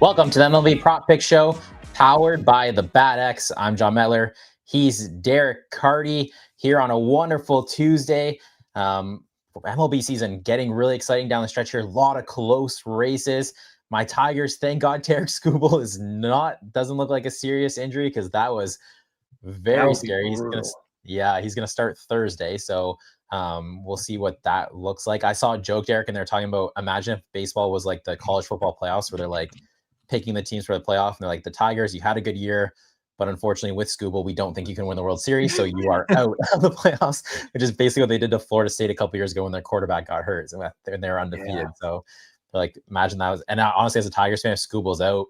Welcome to the MLB Prop Pick Show, powered by the Bad X. I'm Jon Metler. He's Derek Carty here on a wonderful Tuesday. MLB season getting really exciting down the stretch here. A lot of close races. My Tigers, thank God Tarik Skubal doesn't look like a serious injury, because that was very scary. He's gonna start Thursday. So we'll see what that looks like. I saw a joke, Derek, and they're talking about, imagine if baseball was like the college football playoffs, where they're like picking the teams for the playoff, and they're like, the Tigers, you had a good year, but unfortunately with Skubal, we don't think you can win the World Series, so you are out of the playoffs, which is basically what they did to Florida State a couple years ago when their quarterback got hurt, and they're undefeated. Yeah. So like, imagine that was, and honestly, as a Tigers fan, if Skubal's out,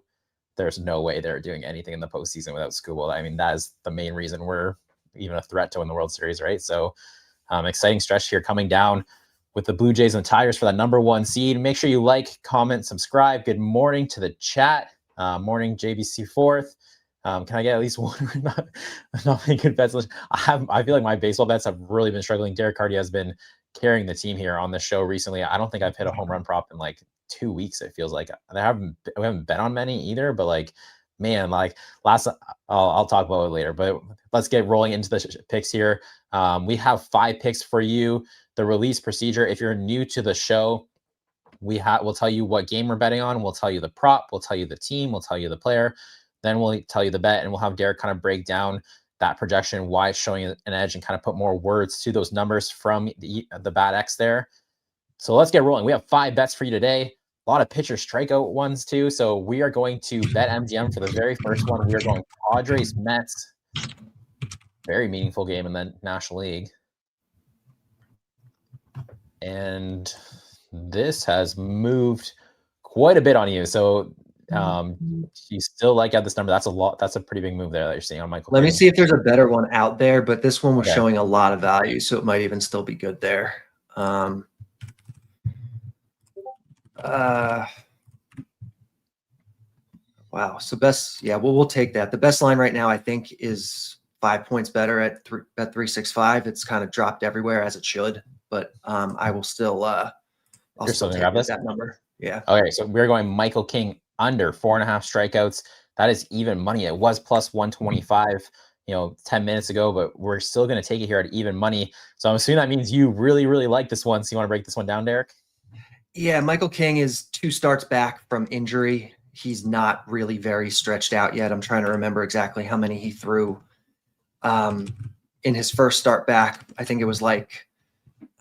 there's no way they're doing anything in the postseason without Skubal. I mean, that is the main reason we're even a threat to win the World Series, right? So exciting stretch here coming down with the Blue Jays and the Tigers for that #1 seed. Make sure you like, comment, subscribe. Good morning to the chat. Morning, JBC Fourth. Can I get at least one? not making good bets. I feel like my baseball bets have really been struggling. Derek Carty has been carrying the team here on the show recently. I don't think I've hit a home run prop in like 2 weeks. It feels like we haven't bet on many either. But like, man, like I'll talk about it later. But let's get rolling into the picks here. We have 5 picks for you. The release procedure, if you're new to the show, we'll tell you what game we're betting on. We'll tell you the prop. We'll tell you the team. We'll tell you the player. Then we'll tell you the bet, and we'll have Derek kind of break down that projection, why it's showing an edge, and kind of put more words to those numbers from the Bad X there. So let's get rolling. We have 5 bets for you today. A lot of pitcher strikeout ones too. So we are going to bet MGM for the very first one. We are going Padres Mets. Very meaningful game in the National League. And this has moved quite a bit on you. So you still like at this number. That's a lot. That's a pretty big move there that you're seeing on Michael. Let me see if there's a better one out there, but this one was showing a lot of value, so it might even still be good there. Wow. So we'll take that. The best line right now, I think, is 5 points better at 365. It's kind of dropped everywhere, as it should, but I will still I'll still take that number. Yeah. Okay, so we're going Michael King under 4.5 strikeouts. That is even money. It was plus 125, 10 minutes ago, but we're still going to take it here at even money. So I'm assuming that means you really, really like this one. So you want to break this one down, Derek? Yeah, Michael King is 2 starts back from injury. He's not really very stretched out yet. I'm trying to remember exactly how many he threw in his first start back. I think it was like,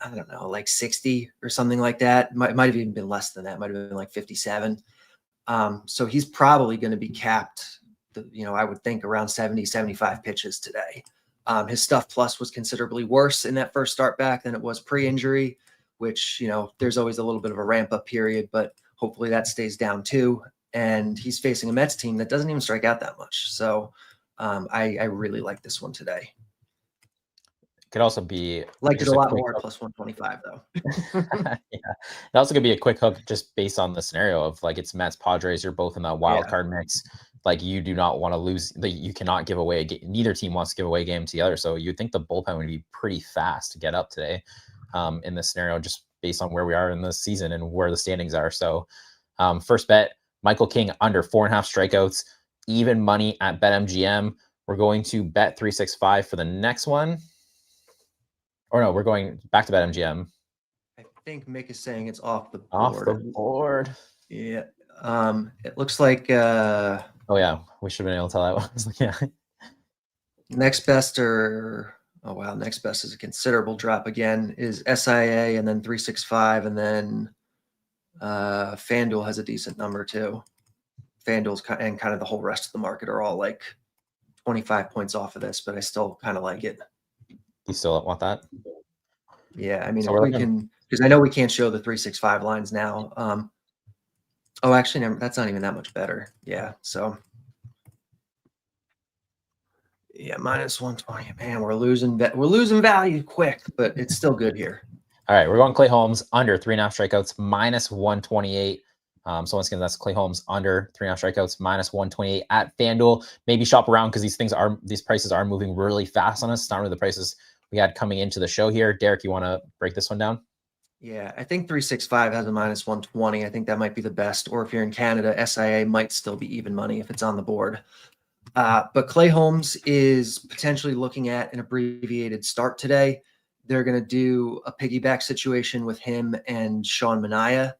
I don't know, like 60 or something like that. Might have even been less than that. Might have been like 57. So he's probably going to be capped, I would think around 70, 75 pitches today. His stuff plus was considerably worse in that first start back than it was pre-injury, which, there's always a little bit of a ramp up period, but hopefully that stays down too. And he's facing a Mets team that doesn't even strike out that much. So I really like this one today. Could also be liked it a lot more plus 125 though. Yeah, it also could be a quick hook just based on the scenario of like, it's Mets Padres. You're both in that wild card mix. Like, you do not want to lose. You cannot give away a game. Neither team wants to give away a game to the other. So you'd think the bullpen would be pretty fast to get up today in this scenario, just based on where we are in the season and where the standings are. So first bet, Michael King under 4.5 strikeouts, even money at BetMGM. We're going to bet 365 for the next one. Or no, we're going back to BetMGM. I think Mick is saying it's off the board. Off the board. Yeah. It looks like oh yeah, we should have been able to tell that one. Yeah. Next best is a considerable drop again, is SIA, and then 365, and then FanDuel has a decent number too. FanDuel's and kind of the whole rest of the market are all like 25 points off of this, but I still kind of like it. You still want that? Yeah, I mean, so if we can, because I know we can't show the 365 lines now. Oh, actually, no, that's not even that much better. Yeah, so yeah, minus 120. Man, we're losing value quick, but it's still good here. All right, we're going Clay Holmes under 3.5 strikeouts, minus 128. So once again, that's Clay Holmes under 3.5 strikeouts, minus 128 at FanDuel. Maybe shop around, because these prices are moving really fast on us. It's not really the prices we had coming into the show here. Derek, you want to break this one down? Yeah, I think 365 has a minus 120. I think that might be the best. Or if you're in Canada, SIA might still be even money if it's on the board. But Clay Holmes is potentially looking at an abbreviated start today. They're going to do a piggyback situation with him and Sean Manaea.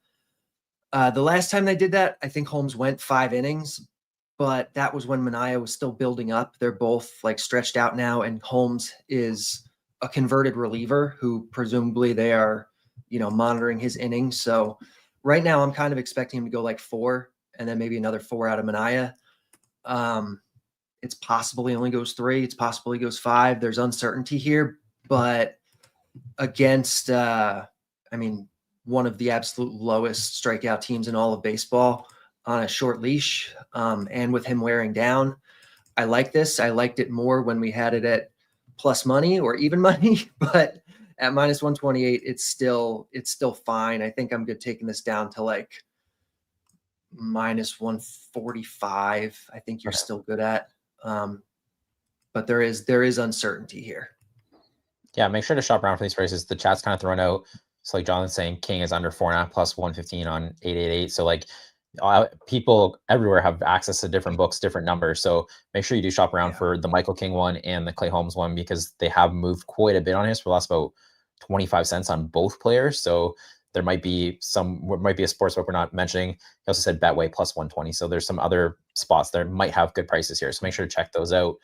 The last time they did that, I think Holmes went 5 innings, but that was when Manaea was still building up. They're both like stretched out now, and Holmes is a converted reliever who presumably they are, monitoring his innings. So right now I'm kind of expecting him to go like 4 and then maybe another 4 out of Manaea. It's possible he only goes 3. It's possible he goes 5. There's uncertainty here, but against, one of the absolute lowest strikeout teams in all of baseball on a short leash, and with him wearing down, I like this. I liked it more when we had it at plus money or even money, but at minus 128, it's still fine. I think I'm good taking this down to like minus 145. I think you're still good at. But there is uncertainty here. Yeah, make sure to shop around for these prices. The chat's kind of thrown out. So like Jonathan's saying, King is under 4.5 plus 115 on 888. So like people everywhere have access to different books, different numbers. So make sure you do shop around for the Michael King one and the Clay Holmes one, because they have moved quite a bit on his for the last about 25 cents on both players. So there might be a sports book we're not mentioning. He also said Betway plus 120. So there's some other spots that might have good prices here. So make sure to check those out.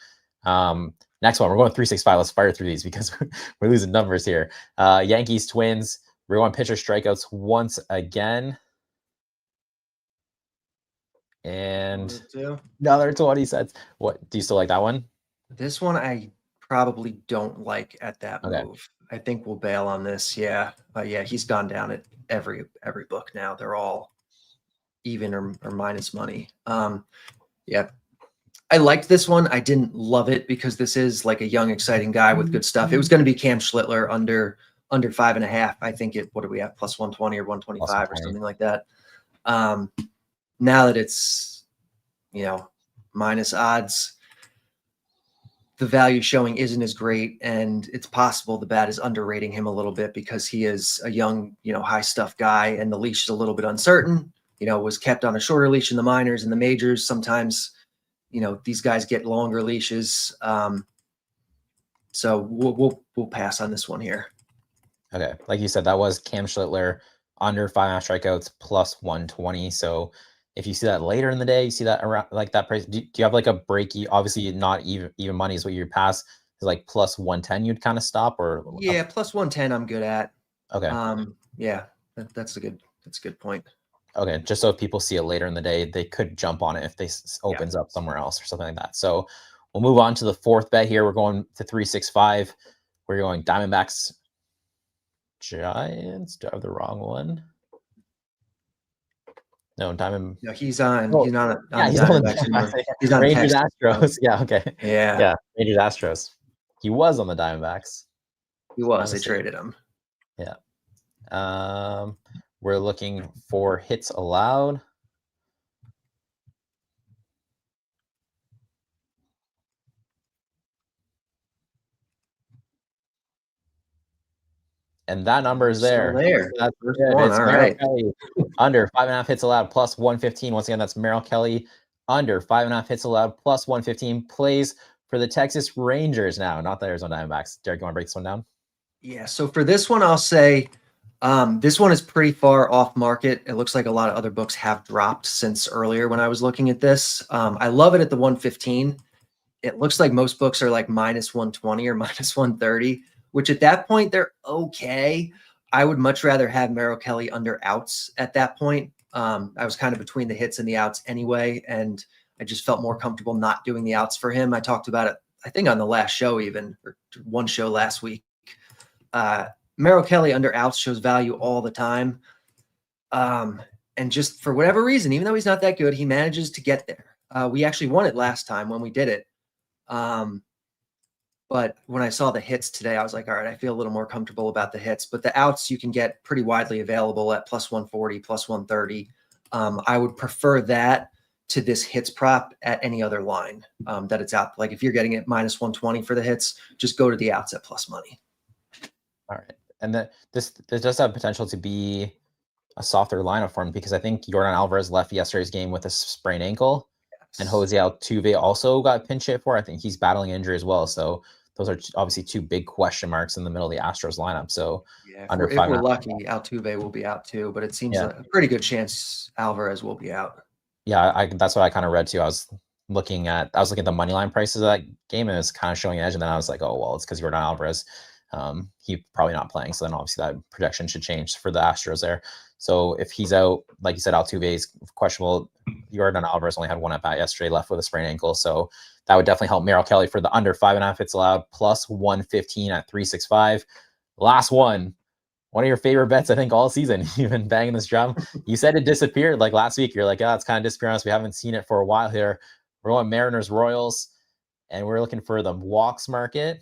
Next one, we're going 365. Let's fire through these because we're losing numbers here. Yankees, Twins. We're going pitcher strikeouts once again. And another 20 cents. What do you still like that one? This one I probably don't like at that move. I think we'll bail on this. Yeah. Yeah, he's gone down at every book now. They're all even or minus money. Yeah. I liked this one. I didn't love it because this is like a young, exciting guy with good stuff. It was going to be Cam Schlittler under 5.5. I think what do we have? Plus 120 or 125 or something like that. Now that it's, minus odds, the value showing isn't as great, and it's possible the bat is underrating him a little bit because he is a young, high stuff guy, and the leash is a little bit uncertain. Was kept on a shorter leash in the minors and the majors. Sometimes, these guys get longer leashes. So we'll pass on this one here. Okay, like you said, that was Cam Schlittler under 5.5 strikeouts plus 120. So if you see that later in the day, you see that around like that price. Do you have like a break? Obviously, not even money is what you pass. Is like plus 110. You'd kind of stop, or plus 110. I'm good at. Okay. Yeah, that's a good point. Okay, just so if people see it later in the day, they could jump on it if they opens up somewhere else or something like that. So we'll move on to the fourth bet here. We're going to 365. We're going Diamondbacks, Giants. Do I have the wrong one? No, No, he's on. Oh, he's not on yeah, the Diamondbacks. He's on Rangers, Texas. Astros. Yeah, okay. Yeah, Rangers, Astros. He was on the Diamondbacks. He was. They traded him. Yeah. We're looking for hits allowed. And that number is there. That's one. All right. Kelly, under 5.5 hits allowed plus 115. Once again, that's Merrill Kelly under 5.5 hits allowed plus 115. Plays for the Texas Rangers now, not the Arizona Diamondbacks. Derek, you want to break this one down? Yeah. So for this one, I'll say this one is pretty far off market. It looks like a lot of other books have dropped since earlier when I was looking at this. I love it at the 115. It looks like most books are like minus 120 or minus 130. Which at that point, they're okay. I would much rather have Merrill Kelly under outs at that point. I was kind of between the hits and the outs anyway, and I just felt more comfortable not doing the outs for him. I talked about it, I think, on the last show even, or one show last week. Merrill Kelly under outs shows value all the time. And just for whatever reason, even though he's not that good, he manages to get there. We actually won it last time when we did it. But when I saw the hits today, I was like, all right, I feel a little more comfortable about the hits. But the outs you can get pretty widely available at plus 140, plus 130. I would prefer that to this hits prop at any other line that it's out. Like if you're getting it minus 120 for the hits, just go to the outs at plus money. All right. and this does have potential to be a softer lineup for him because I think Jordan Alvarez left yesterday's game with a sprained ankle, and Jose Altuve also got pinch hit for. I think he's battling injury as well. So those are obviously two big question marks in the middle of the Astros lineup. So Yeah, under if we're lucky, Altuve will be out too, but it seems a pretty good chance Alvarez will be out. Yeah, that's what I kind of read too. I was looking at the money line prices of that game, and it's kind of showing an edge. And then I was like, oh well, it's because Jordan Alvarez. He probably not playing, so then obviously that projection should change for the Astros there. So if he's out, like you said, Altuve is questionable. Jordan Alvarez only had one at bat yesterday, left with a sprained ankle, so that would definitely help Merrill Kelly for the under 5.5 hits allowed, plus 115 at 365. Last one of your favorite bets, I think, all season. You've been banging this drum. You said it disappeared like last week. You're like, it's kind of disappearing. We haven't seen it for a while here. We're going Mariners Royals, and we're looking for the walks market.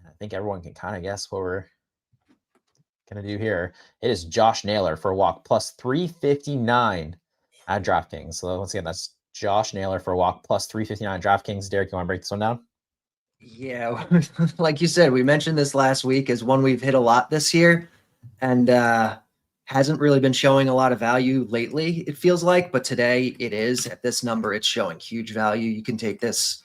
I think everyone can kind of guess what we're going to do here. It is Josh Naylor for a walk, plus 359 at DraftKings. So once again, that's Josh Naylor for a walk, plus 359 at DraftKings. Derek, you want to break this one down? Yeah, like you said, we mentioned this last week as one we've hit a lot this year, and hasn't really been showing a lot of value lately, it feels like, but today it is. At this number, it's showing huge value. You can take this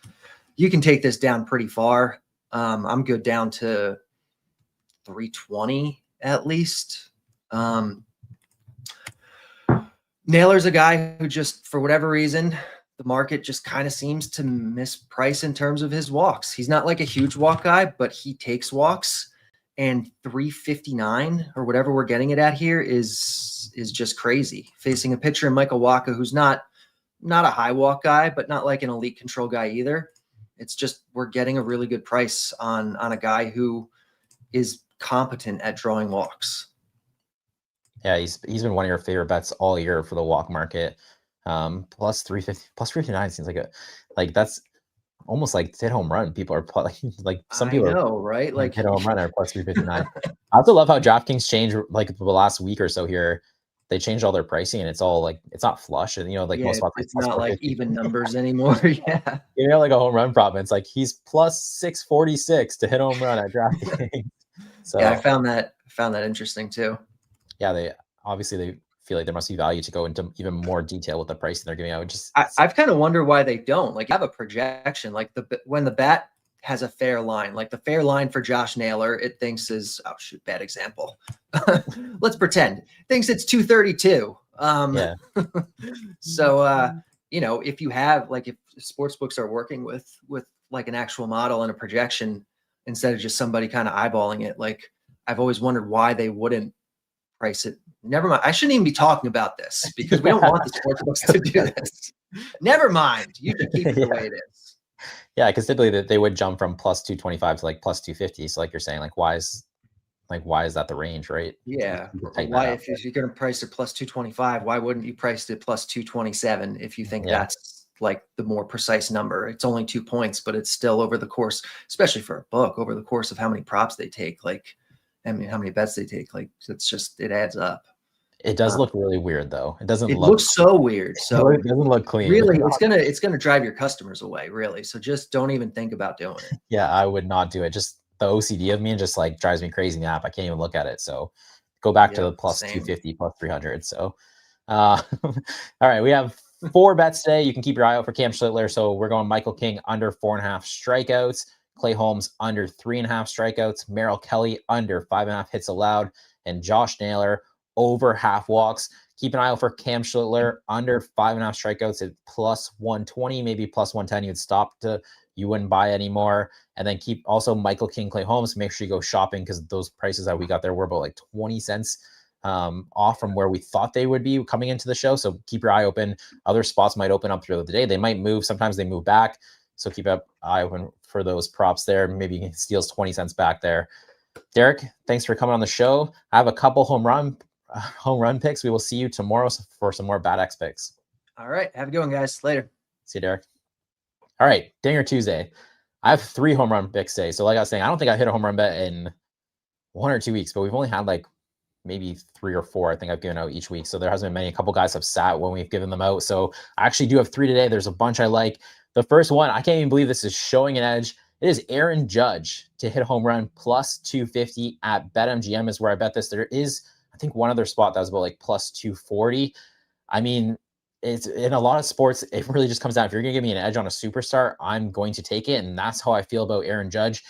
down pretty far. I'm good down to 320 at least. Naylor's a guy who just, for whatever reason, the market just kind of seems to misprice in terms of his walks. He's not like a huge walk guy, but he takes walks, and 359 or whatever we're getting it at here is just crazy. Facing a pitcher in Michael Wacha, who's not a high walk guy, but not like an elite control guy either. It's just, we're getting a really good price on a guy who is competent at drawing walks. Yeah, he's been one of your favorite bets all year for the walk market. Plus 350, plus 359 seems like that's almost like hit home run. People are like some people know, right? Like hit home run at plus 359. I also love how DraftKings changed like the last week or so here. They changed all their pricing, and it's all like, it's not flush, and most spots, it's not like even numbers anymore. Yeah, like a home run prop. It's like he's plus 646 to hit home run at DraftKings. So yeah, I found that interesting too. Yeah, they feel like there must be value to go into even more detail with the pricing they're giving out. I've kind of wondered why they don't. Like, you have a projection, like when the bat has a fair line, like the fair line for Josh Naylor, it thinks is, oh shoot, bad example. Let's pretend thinks it's 232. So if you have, like, if sports books are working with like an actual model and a projection instead of just somebody kind of eyeballing it, like, I've always wondered why they wouldn't price it. Never mind. I shouldn't even be talking about this because we don't want the sports books to do this. Never mind. You can keep it the way it is. Yeah, because typically they would jump from plus 225 to like plus 250. So like you're saying, why is that the range, right? Yeah. Why, if you're going to price it plus 225, why wouldn't you price it plus 227 if you think that's like the more precise number? It's only 2 points, but it's still over the course, especially for a book, over the course of how many props they take. Like, I mean, how many bets they take, like, it's just, it adds up. It does look really weird though. It looks so weird. So it doesn't look clean. Really, it's gonna drive your customers away, really. So just don't even think about doing it. Yeah, I would not do it. Just the OCD of me just like drives me crazy in the app. I can't even look at it. So go back to the plus 250, plus 300. So all right, we have 4 bets today. You can keep your eye out for Cam Schlittler. So we're going Michael King under 4.5 strikeouts, Clay Holmes under 3.5 strikeouts, Merrill Kelly under 5.5 hits allowed, and Josh Naylor over half walks. Keep an eye out for Cam Schlittler under 5.5 strikeouts at plus 120, maybe plus 110. You wouldn't buy anymore. And then keep also Michael King, Clay Holmes. Make sure you go shopping because those prices that we got there were about like 20 cents off from where we thought they would be coming into the show. So keep your eye open. Other spots might open up throughout the day. They might move. Sometimes they move back. So keep an eye open for those props there. Maybe you can steal 20 cents back there. Derek, thanks for coming on the show. I have a couple home run picks. We will see you tomorrow for some more Bad X picks. All right. Have a good one, guys. Later. See you, Derek. All right. Dinger Tuesday. I have 3 home run picks today. So like I was saying, I don't think I hit a home run bet in 1 or 2 weeks, but we've only had like maybe 3 or 4. I think I've given out each week. So there hasn't been many. A couple guys have sat when we've given them out. So I actually do have 3 today. There's a bunch I like. The first one, I can't even believe this is showing an edge. It is Aaron Judge to hit a home run plus 250 at BetMGM is where I bet this. There is, I think, one other spot that was about like plus 240. I mean, it's in a lot of sports, it really just comes down. If you're going to give me an edge on a superstar, I'm going to take it. And that's how I feel about Aaron Judge.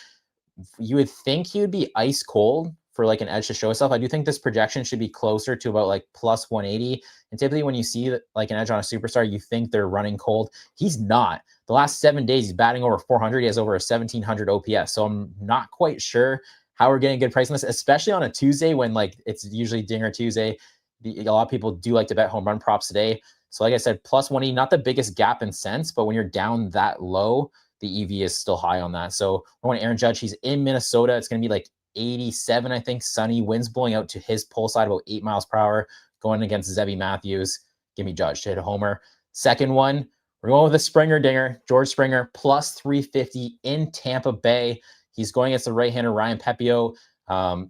You would think he would be ice cold for like an edge to show itself. I do think this projection should be closer to about like plus 180. And typically when you see like an edge on a superstar, you think they're running cold. He's not. The last 7 days, he's batting over 400. He has over a 1700 OPS. So I'm not quite sure how we're getting a good price on this, especially on a Tuesday when like it's usually Dinger Tuesday. A lot of people do like to bet home run props today. So like I said, plus 180, not the biggest gap in cents, but when you're down that low, the EV is still high on that. So we're going to Aaron Judge. He's in Minnesota. It's going to be like 87, I think. Sunny, winds blowing out to his pole side about 8 miles per hour, going against Zebby Matthews. Give me Judge to hit a homer. Second one, we're going with a Springer dinger, George Springer, plus 350 in Tampa Bay. He's going against the right-hander Ryan Pepio.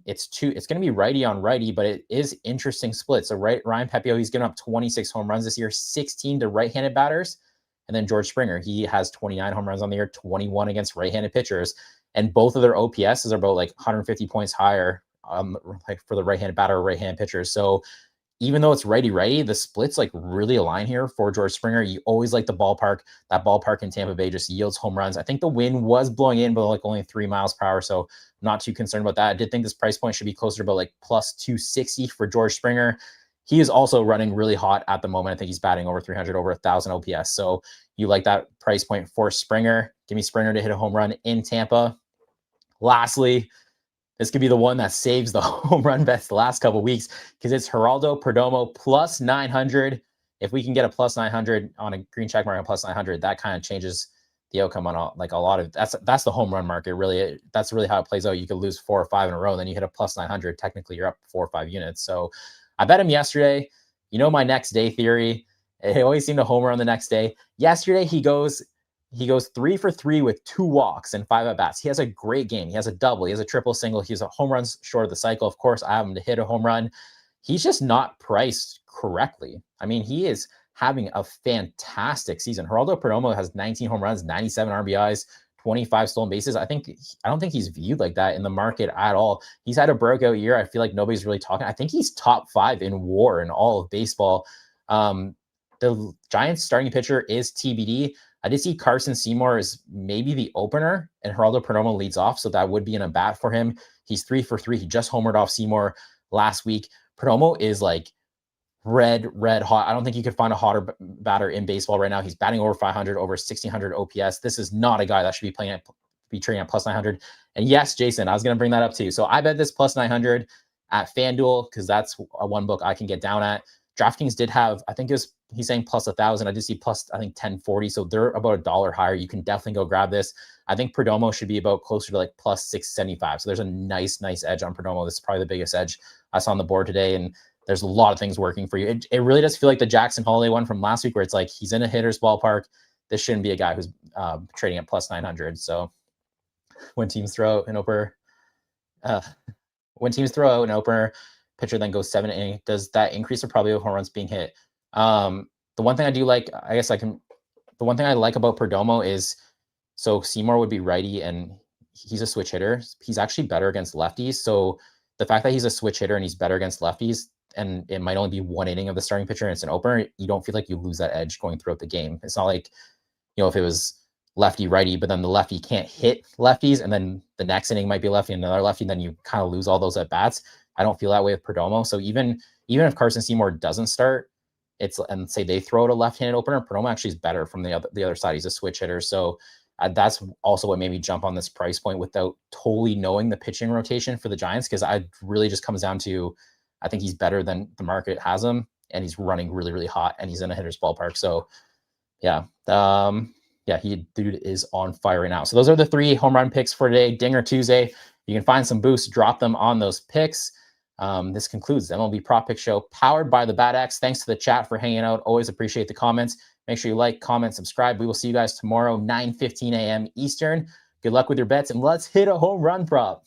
It's going to be righty on righty, but it is interesting split. So Ryan Pepio, he's given up 26 home runs this year, 16 to right-handed batters. And then George Springer, he has 29 home runs on the year, 21 against right-handed pitchers. And both of their OPSs are about like 150 points higher like for the right-handed batter or right-handed pitchers. So even though it's righty-righty, the splits like really align here for George Springer. You always like the ballpark. That ballpark in Tampa Bay just yields home runs. I think the wind was blowing in, but like only 3 miles per hour. So not too concerned about that. I did think this price point should be closer to about like plus 260 for George Springer. He is also running really hot at the moment. I think he's batting over 300, over 1,000 OPS. So you like that price point for Springer. Give me Springer to hit a home run in Tampa. Lastly, this could be the one that saves the home run bets the last couple of weeks because it's Geraldo Perdomo plus 900. If we can get a plus 900 on a green check mark on plus 900, that kind of changes the outcome on a lot of that's the home run market. Really, that's really how it plays out. You could lose 4 or 5 in a row, then you hit a plus 900. Technically, you're up 4 or 5 units. So I bet him yesterday. You know my next day theory. It always seemed to homer on the next day. Yesterday, he goes 3 for 3 with 2 walks and 5 at-bats. He has a great game. He has a double. He has a triple single. He's a home runs short of the cycle. Of course, I have him to hit a home run. He's just not priced correctly. I mean, he is having a fantastic season. Geraldo Perdomo has 19 home runs, 97 RBIs, 25 stolen bases. I don't think he's viewed like that in the market at all. He's had a breakout year. I feel like nobody's really talking. I think he's top 5 in WAR in all of baseball. The Giants starting pitcher is TBD. I did see Carson Seymour is maybe the opener, and Geraldo Perdomo leads off, so that would be an at bat for him. He's 3 for 3. He just homered off Seymour last week. Perdomo is like red hot. I don't think you could find a hotter batter in baseball right now. He's batting over 500, over 1,600 OPS. This is not a guy that should be trading at plus 900. And yes, Jason, I was going to bring that up too. So I bet this plus 900 at FanDuel because that's a one book I can get down at. DraftKings did have, I think he's saying plus 1,000. I did see plus, I think 1040. So they're about $1 higher. You can definitely go grab this. I think Perdomo should be about closer to like plus 675. So there's a nice edge on Perdomo. This is probably the biggest edge I saw on the board today. And there's a lot of things working for you. It really does feel like the Jackson Holiday one from last week where it's like he's in a hitter's ballpark. This shouldn't be a guy who's trading at plus 900. So when teams throw out an opener, pitcher then goes 7 innings, does that increase the probability of home runs being hit? The one thing I do like, the one thing I like about Perdomo is, so Seymour would be righty and he's a switch hitter. He's actually better against lefties. So the fact that he's a switch hitter and he's better against lefties, and it might only be 1 inning of the starting pitcher and it's an opener, you don't feel like you lose that edge going throughout the game. It's not like, if it was lefty righty, but then the lefty can't hit lefties and then the next inning might be lefty and another lefty, and then you kind of lose all those at bats. I don't feel that way with Perdomo. So even if Carson Seymour doesn't start, and say they throw out a left-handed opener, Perdomo actually is better from the other side. He's a switch hitter. So that's also what made me jump on this price point without totally knowing the pitching rotation for the Giants, because I really just comes down to, I think he's better than the market has him, and he's running really hot, and he's in a hitter's ballpark. So yeah, dude is on fire right now. So those are the 3 home run picks for today. Dinger Tuesday. You can find some boosts, drop them on those picks. This concludes the MLB Prop Pick Show powered by the Bat X. Thanks to the chat for hanging out. Always appreciate the comments. Make sure you like, comment, subscribe. We will see you guys tomorrow, 9:15 a.m. Eastern. Good luck with your bets, and let's hit a home run prop.